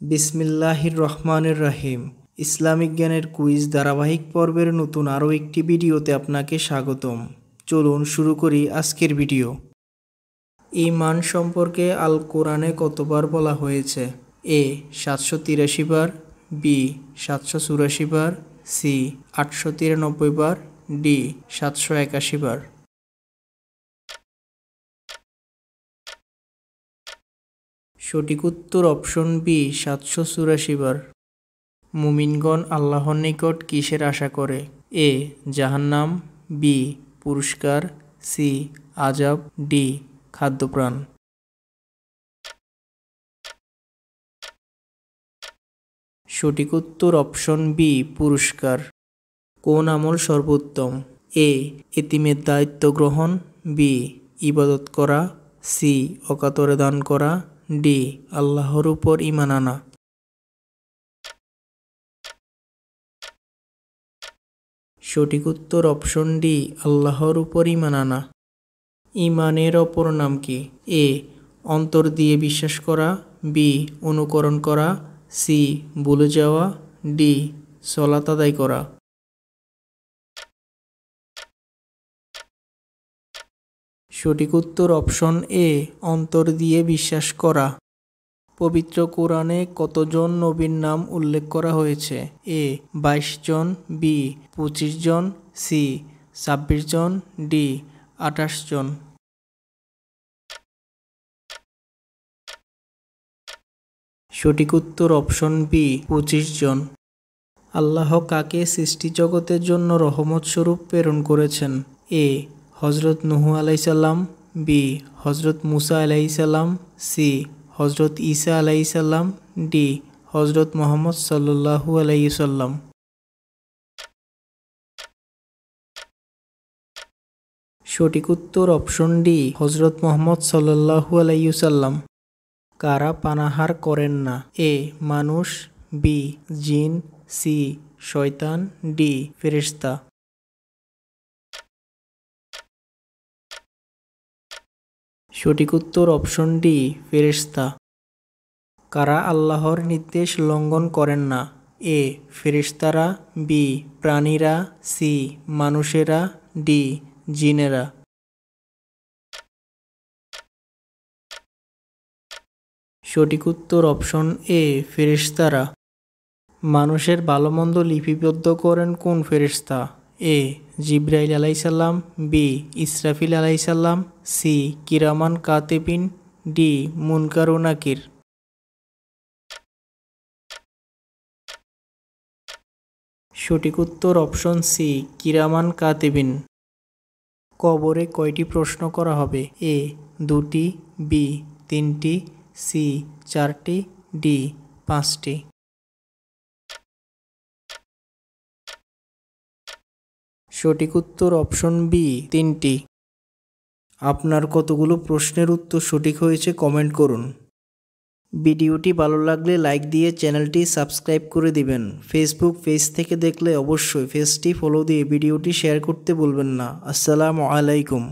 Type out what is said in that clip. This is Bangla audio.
বিসমিল্লাহির রহমানির রহিম। ইসলামিক জ্ঞানের কুইজ ধারাবাহিক পর্বের নতুন আরও একটি ভিডিওতে আপনাকে স্বাগতম। চলুন শুরু করি আজকের ভিডিও। ঈমান সম্পর্কে আল কোরআনে কতবার বলা হয়েছে? এ 783 বার, বি 784 বার, সি 893 বার, ডি 781 বার। সঠিক উত্তর অপশন বি 784 বার। মুমিনগণ আল্লাহর নিকট কিসের আশা করে? এ জাহান্নাম, বি পুরস্কার, সি আযাব, ডি খাদ্যপ্রাণ। সঠিক উত্তর অপশন বি পুরস্কার। কোন আমল সর্বোত্তম? এ এতিমের দায়িত্ব গ্রহণ, বি ইবাদত করা, সি অকাতরে দান করা, ডি আল্লাহর উপর ঈমান আনা। সঠিক উত্তর অপশন ডি আল্লাহর উপর ঈমান আনা। ঈমানের অপর নাম কি? এ অন্তর দিয়ে বিশ্বাস করা, বি অনুকরণ করা, সি ভুলে যাওয়া, ডি সালাত আদায় করা। সঠিক উত্তর অপশন এ অন্তর দিয়ে বিশ্বাস করা। পবিত্র কোরআনে কতজন নবীর নাম উল্লেখ করা হয়েছে? এ 22 জন, বি 25 জন, সি 26 জন, ডি 28 জন। সঠিক উত্তর অপশন বি 25 জন। আল্লাহ কাকে সৃষ্টি জগতের জন্য রহমত স্বরূপ প্রেরণ করেছেন? এ হজরত নূহ আলাইসাল্লাম, বি হজরত মুসা আলাইসাল্লাম, সি হজরত ঈসা আলাইসাল্লাম, ডি হজরত মুহাম্মদ সাল্লাল্লাহু আলাইহি সাল্লাম। সঠিক উত্তর অপশন ডি হজরত মুহাম্মদ সাল্লাল্লাহু আলাইহি সাল্লাম। কারা পানাহার করেন না? এ মানুষ, বি জিন, সি শয়তান, ডি ফেরেশতা। সঠিক উত্তর অপশন ডি ফেরেশতা। কারা আল্লাহর নির্দেশ লঙ্ঘন করেন না? এ ফেরেশতারা, বি প্রাণীরা, সি মানুষেরা, ডি জিনেরা। সঠিক উত্তর অপশন এ ফেরেশতারা। মানুষের ভালো মন্দ লিপিবদ্ধ করেন কোন ফেরেশতা? এ জিবরাইল আলাইসাল্লাম, বি ইসরাফিল আলাইসাল্লাম, সি কিরামান কাতিবিন, ডি মুনকার ও নাকির। সঠিক উত্তর অপশন সি কিরামান কাতিবিন। কবরে কয়টি প্রশ্ন করা হবে? এ 2টি, বি 3টি, সি 4টি, ডি 5টি। সঠিক উত্তর অপশন বি 3টি। আপনার কতগুলো প্রশ্নের উত্তর সঠিক হয়েছে কমেন্ট করুন। ভিডিওটি ভালো লাগলে লাইক দিয়ে চ্যানেলটি সাবস্ক্রাইব করে দিবেন। ফেসবুক পেজ থেকে দেখলে অবশ্যই পেজটি ফলো দিয়ে ভিডিওটি শেয়ার করতে ভুলবেন না। আসসালামু আলাইকুম।